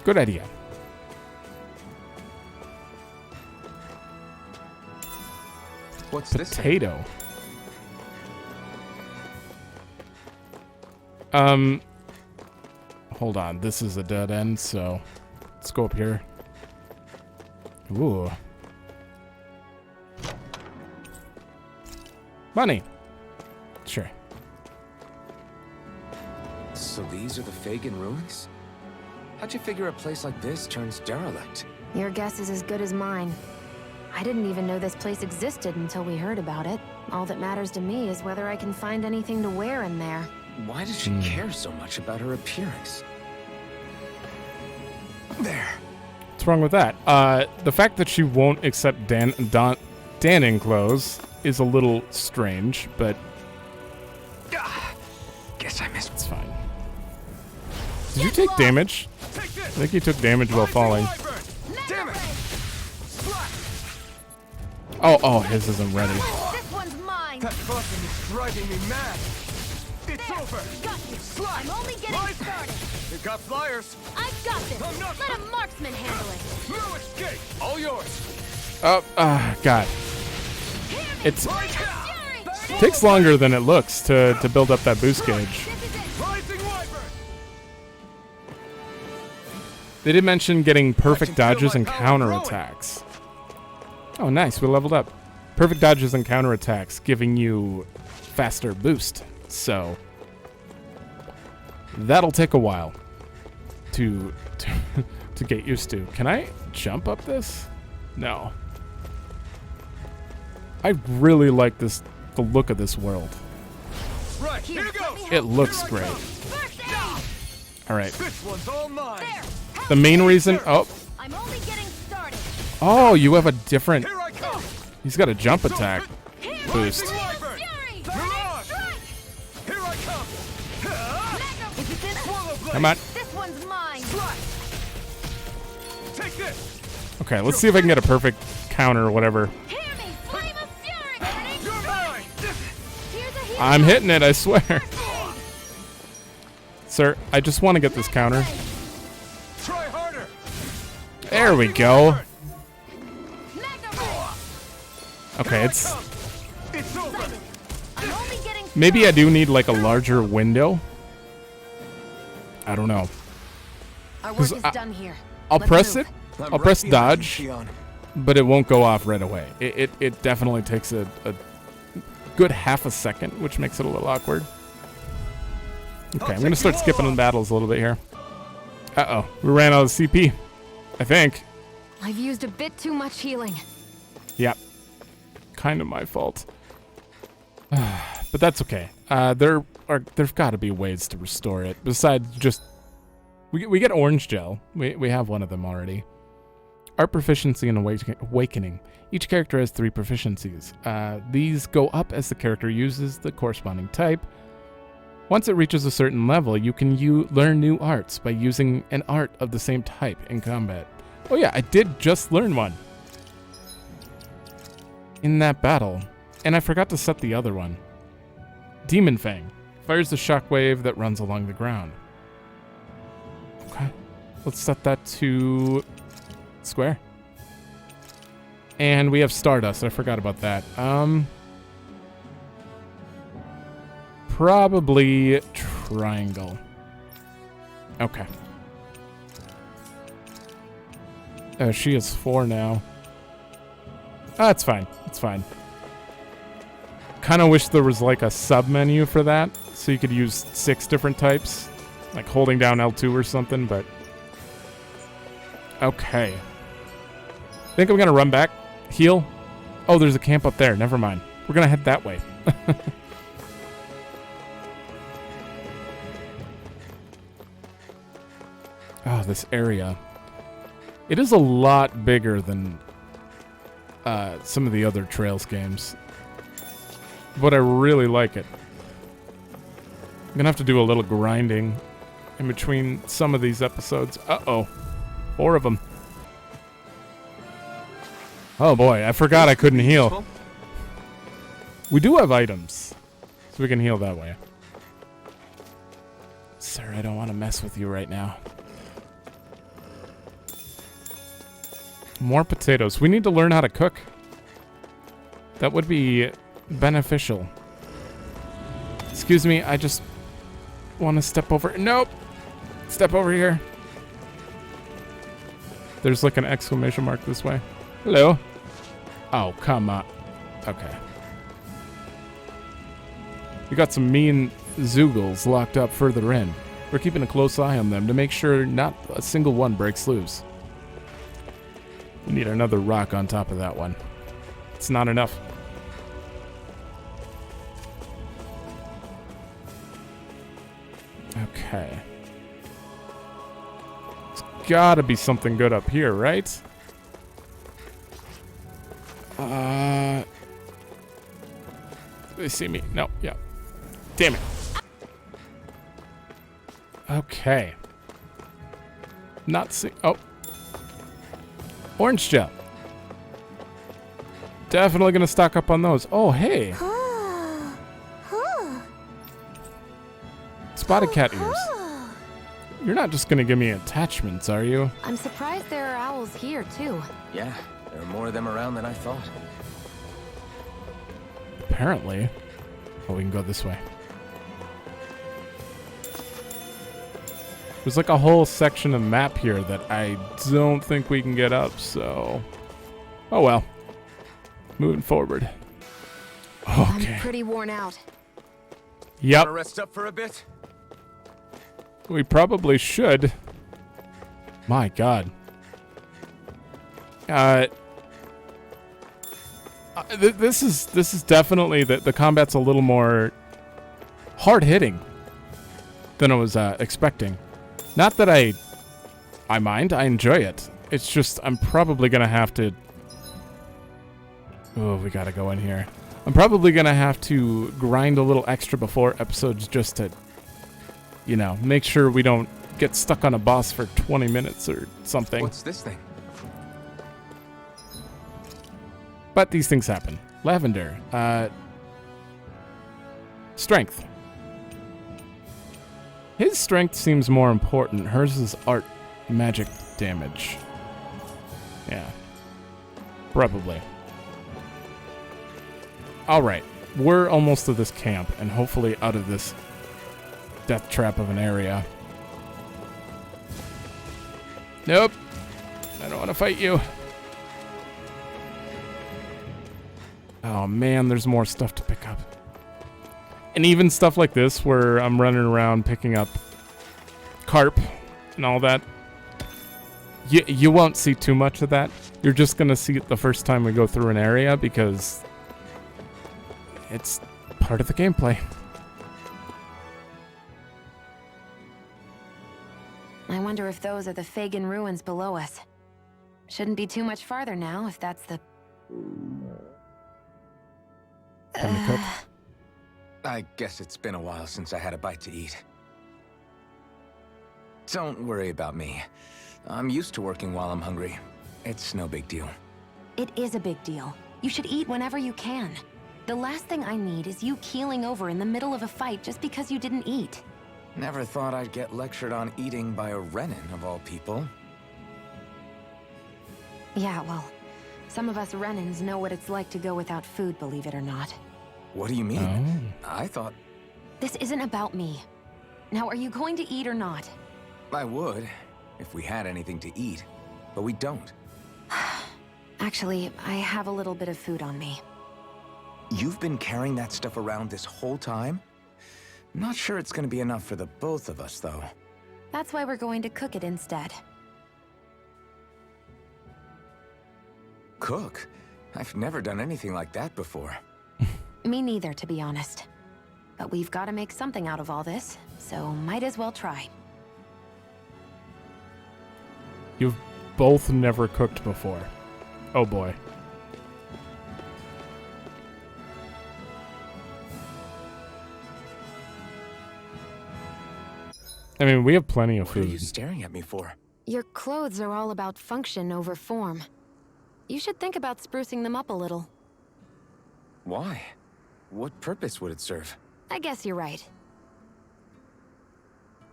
Good idea. What's this? Potato. Hold on. This is a dead end, so let's go up here. Ooh. Money. Sure. So these are the Fagan ruins? How'd you figure a place like this turns derelict? Your guess is as good as mine. I didn't even know this place existed until we heard about it. All that matters to me is whether I can find anything to wear in there. Why does she care so much about her appearance? There. What's wrong with that? The fact that she won't accept Danning clothes is a little strange, but Guess I missed. it's fine. Did you take damage? Take this. I think you took damage while falling. Damn it. Oh, his isn't ready. This one's mine. That button is driving me mad. It's There. over. Got you. I'm only getting started. You got flyers. I've got this. I'm not- Let a marksman handle it. No escape. All yours. God. It's Fury! takes longer than it looks to build up that boost gauge. This is it. Rising wyvern. They did mention getting perfect dodges and counterattacks. Oh, nice. We leveled up. Perfect dodges and counterattacks, giving you faster boost. So that'll take a while to get used to. Can I jump up this? No. I really like the look of this world. Right, here goes. It looks great. All right. This one's all mine. The main reason. Oh. I'm only getting started. Oh, you have a different. Here I come. He's got a jump attack boost. Wyvern. You're on. Here I come. Come on. This one's mine. Take this. Okay, let's see if I can get a perfect counter or whatever. Hear me, flame of fury. You're mine. Here's a hero. I'm hitting it, I swear. Sir, I just want to get this counter. Try harder. There we go. Okay, It's over. I'm only getting maybe I do need like a larger window. I don't know. Our work 'Cause is done here. I'll Let's press move. it. I'll press dodge, but it won't go off right away. It definitely takes a good half a second, which makes it a little awkward. Okay, I'm gonna start skipping in battles a little bit here. Uh-oh, we ran out of CP, I think. I've used a bit too much healing. Yep, kind of my fault. But that's okay. There's got to be ways to restore it besides just we get orange gel. We have one of them already. Art proficiency and awakening. Each character has 3 proficiencies. These go up as the character uses the corresponding type. Once it reaches a certain level, you can learn new arts by using an art of the same type in combat. Oh yeah, I did just learn one in that battle, and I forgot to set the other one. Demon Fang fires a shockwave that runs along the ground. Okay, let's set that to square. And we have Stardust. I forgot about that. Probably triangle. Okay. She is 4 now. Oh, it's fine. It's fine. Kind of wish there was like a sub menu for that, so you could use 6 different types, like holding down L2 or something, but okay. Think I'm gonna run back, heal. Oh, there's a camp up there. Never mind. We're gonna head that way. Oh, this area. It is a lot bigger than some of the other Trails games, but I really like it. I'm gonna have to do a little grinding in between some of these episodes. Uh-oh. 4 of them. Oh boy, I forgot I couldn't heal. We do have items, so we can heal that way. Sir, I don't want to mess with you right now. More potatoes. We need to learn how to cook. That would be beneficial. Excuse me, I just want to step over. Nope. Step over here. There's like an exclamation mark this way. Hello. Oh, come on. Okay. We got some mean Zoogles locked up further in. We're keeping a close eye on them to make sure not a single one breaks loose. We need another rock on top of that one. It's not enough. Okay. There's gotta be something good up here, right? They see me. No, yeah. Damn it. Okay. Not see. Oh. Orange gel. Definitely gonna stock up on those. Oh, hey. Spotted cat ears. You're not just gonna give me attachments, are you? I'm surprised there are owls here, too. Yeah, there are more of them around than I thought. Apparently. Oh, we can go this way. There's like a whole section of map here that I don't think we can get up, so... Oh well. Moving forward. Okay. I'm pretty worn out. Yep. Wanna rest up for a bit? We probably should. My God. This is definitely the combat's a little more hard hitting than I was expecting. Not that I mind. I enjoy it. It's just I'm probably gonna have to. Oh, we gotta go in here. I'm probably gonna have to grind a little extra before episodes just to, you know, make sure we don't get stuck on a boss for 20 minutes or something. What's this thing? But these things happen. Lavender. Strength. His strength seems more important. Hers is art magic damage. Yeah. Probably. Alright. We're almost to this camp and hopefully out of this death trap of an area. Nope. I don't want to fight you. Oh man, there's more stuff to pick up. And even stuff like this where I'm running around picking up carp and all that. You won't see too much of that. You're just going to see it the first time we go through an area because it's part of the gameplay. I wonder if those are the Fagan ruins below us. Shouldn't be too much farther now if that's the... Time to cook. I guess it's been a while since I had a bite to eat. Don't worry about me. I'm used to working while I'm hungry. It's no big deal. It is a big deal. You should eat whenever you can. The last thing I need is you keeling over in the middle of a fight just because you didn't eat. Never thought I'd get lectured on eating by a Renan, of all people. Yeah, well, some of us Renans know what it's like to go without food, believe it or not. What do you mean? I thought... This isn't about me. Now, are you going to eat or not? I would, if we had anything to eat, but we don't. Actually, I have a little bit of food on me. You've been carrying that stuff around this whole time? Not sure it's gonna be enough for the both of us, though. That's why we're going to cook it instead. Cook? I've never done anything like that before. Me neither, to be honest. But we've got to make something out of all this, so might as well try. You've both never cooked before. Oh boy. I mean, we have plenty of food. What are you staring at me for? Your clothes are all about function over form. You should think about sprucing them up a little. Why? What purpose would it serve? I guess you're right.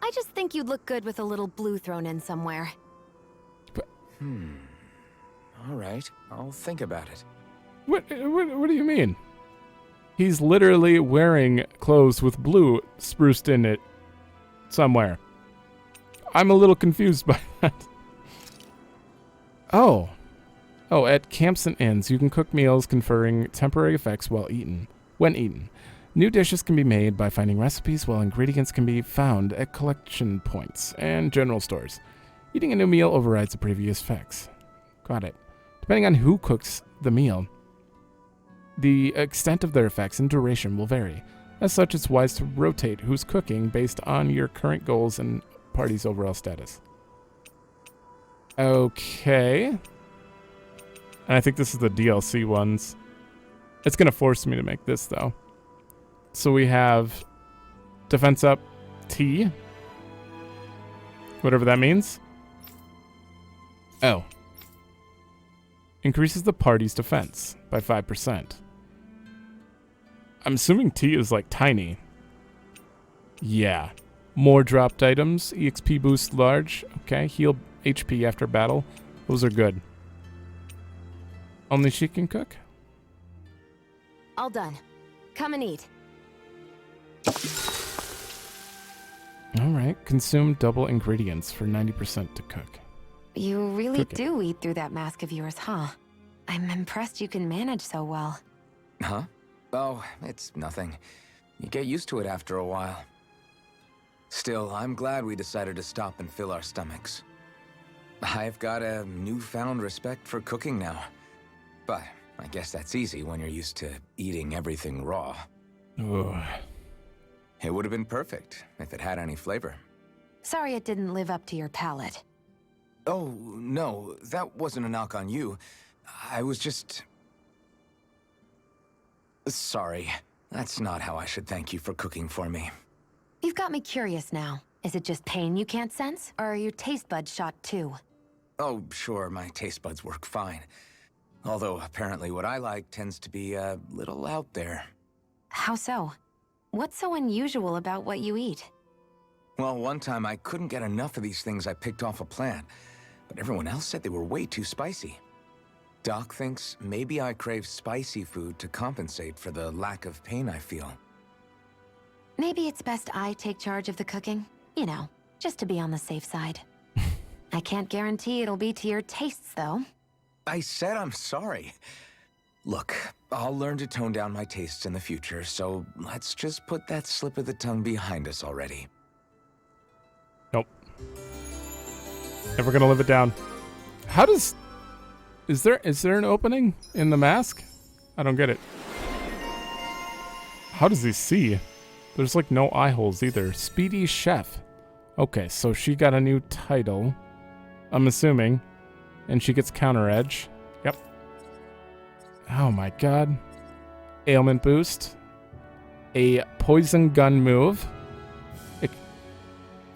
I just think you'd look good with a little blue thrown in somewhere. All right, I'll think about it. What do you mean? He's literally wearing clothes with blue spruced in it somewhere. I'm a little confused by that. Oh, at camps and inns, you can cook meals conferring temporary effects when eaten. New dishes can be made by finding recipes, while ingredients can be found at collection points and general stores. Eating a new meal overrides the previous effects. Got it. Depending on who cooks the meal, the extent of their effects and duration will vary. As such, it's wise to rotate who's cooking based on your current goals and party's overall status. Okay. And I think this is the DLC ones. It's going to force me to make this, though. So we have defense up T. Whatever that means. Oh. Increases the party's defense by 5%. I'm assuming T is like tiny. Yeah. More dropped items. EXP boost large. Okay. Heal HP after battle. Those are good. Only she can cook? All done. Come and eat. Alright, consume double ingredients for 90% to cook. You really Cooking. do eat through that mask of yours, huh? I'm impressed you can manage so well. Huh? Oh, it's nothing. You get used to it after a while. Still, I'm glad we decided to stop and fill our stomachs. I've got a newfound respect for cooking now. But I guess that's easy when you're used to eating everything raw. Ugh. It would have been perfect if it had any flavor. Sorry it didn't live up to your palate. Oh, no, that wasn't a knock on you. I was just... Sorry. That's not how I should thank you for cooking for me. You've got me curious now. Is it just pain you can't sense? Or are your taste buds shot too? Oh, sure, my taste buds work fine. Although, apparently what I like tends to be a little out there. How so? What's so unusual about what you eat? Well, one time I couldn't get enough of these things I picked off a plant, but everyone else said they were way too spicy. Doc thinks maybe I crave spicy food to compensate for the lack of pain I feel. Maybe it's best I take charge of the cooking. You know, just to be on the safe side. I can't guarantee it'll be to your tastes, though. I said I'm sorry. Look, I'll learn to tone down my tastes in the future, so let's just put that slip of the tongue behind us already. Nope. Never gonna live it down. How does... Is there an opening in the mask? I don't get it. How does he see? There's like no eye holes either. Speedy Chef. Okay, so she got a new title, I'm assuming. And she gets counter edge. Yep. Oh my god. Ailment boost. A poison gun move.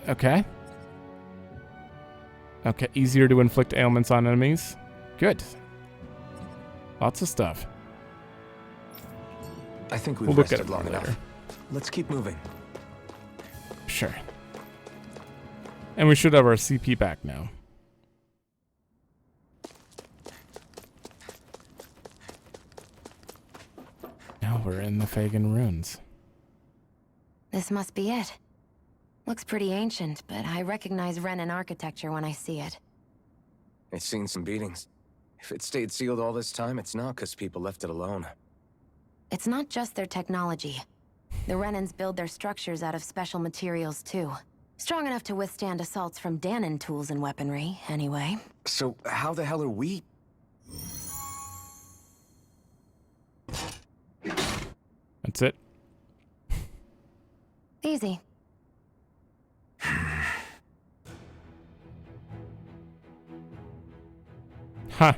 Okay. Okay, easier to inflict ailments on enemies. Good. Lots of stuff. I think we've We'll look at rested it long later. enough. Let's keep moving. Sure. And we should have our CP back now. Now we're in the Fagan ruins. This must be it. Looks pretty ancient, but I recognize Renan architecture when I see it. It's seen some beatings. If it stayed sealed all this time, it's not because people left it alone. It's not just their technology. The Renans build their structures out of special materials, too. Strong enough to withstand assaults from Dahnan tools and weaponry, anyway. So how the hell are we... That's it. Easy. Huh.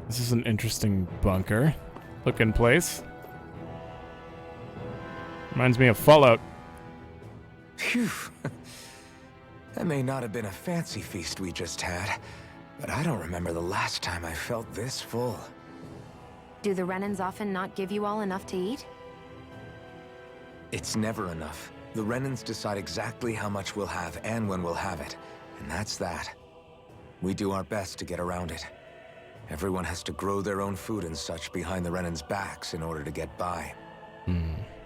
This is an interesting bunker looking place. Reminds me of Fallout. Phew. That may not have been a fancy feast we just had, but I don't remember the last time I felt this full. Do the Renans often not give you all enough to eat? It's never enough. The Renans decide exactly how much we'll have and when we'll have it, and that's that. We do our best to get around it. Everyone has to grow their own food and such behind the Renans' backs in order to get by.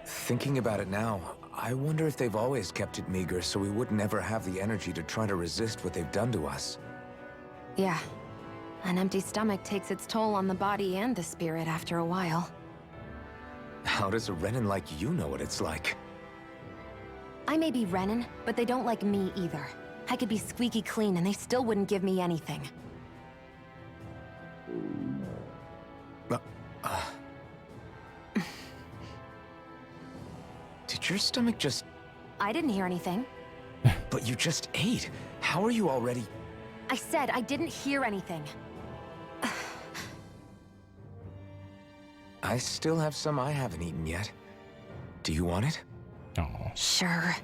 Thinking about it now, I wonder if they've always kept it meager so we would never have the energy to try to resist what they've done to us. Yeah. An empty stomach takes its toll on the body and the spirit after a while. How does a Renan like you know what it's like? I may be Renan, but they don't like me either. I could be squeaky clean and they still wouldn't give me anything. Did your stomach just... I didn't hear anything. But you just ate. How are you already... I said I didn't hear anything. I still have some I haven't eaten yet. Do you want it? Oh. Sure.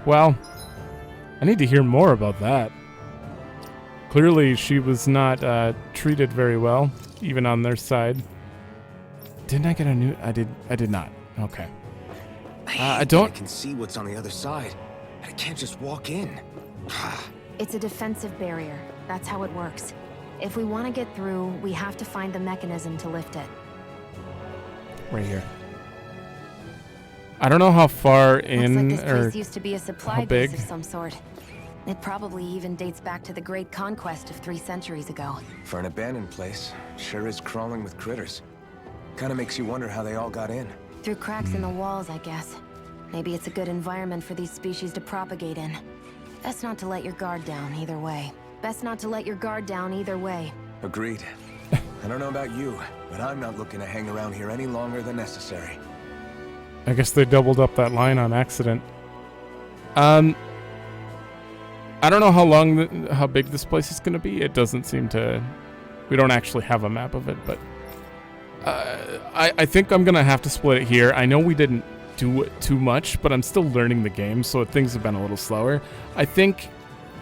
Well, I need to hear more about that. Clearly, she was not treated very well, even on their side. Didn't I get a new... I did not. Okay. I don't... I can see what's on the other side. I can't just walk in. It's a defensive barrier. That's how it works. If we want to get through, we have to find the mechanism to lift it. Right here. I don't know how far Looks in like this or place used to be a supply how big. base of some sort. It probably even dates back to the Great Conquest of 3 centuries ago. For an abandoned place, sure is crawling with critters. Kinda makes you wonder how they all got in. Through cracks in the walls, I guess. Maybe it's a good environment for these species to propagate in. Best not to let your guard down either way. Best not to let your guard down either way. Agreed. I don't know about you, but I'm not looking to hang around here any longer than necessary. I guess they doubled up that line on accident. I don't know how big this place is going to be. It doesn't seem to... We don't actually have a map of it, but... I think I'm going to have to split it here. I know we didn't do too much, but I'm still learning the game, so things have been a little slower. I think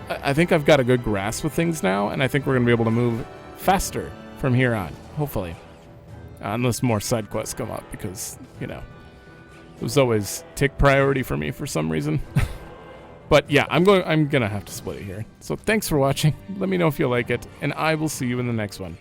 I've got a good grasp of things now, and I think we're going to be able to move faster from here on, hopefully. Unless more side quests come up, because, you know, those always take priority for me for some reason. But yeah, I'm gonna have to split it here. So thanks for watching. Let me know if you like it, and I will see you in the next one.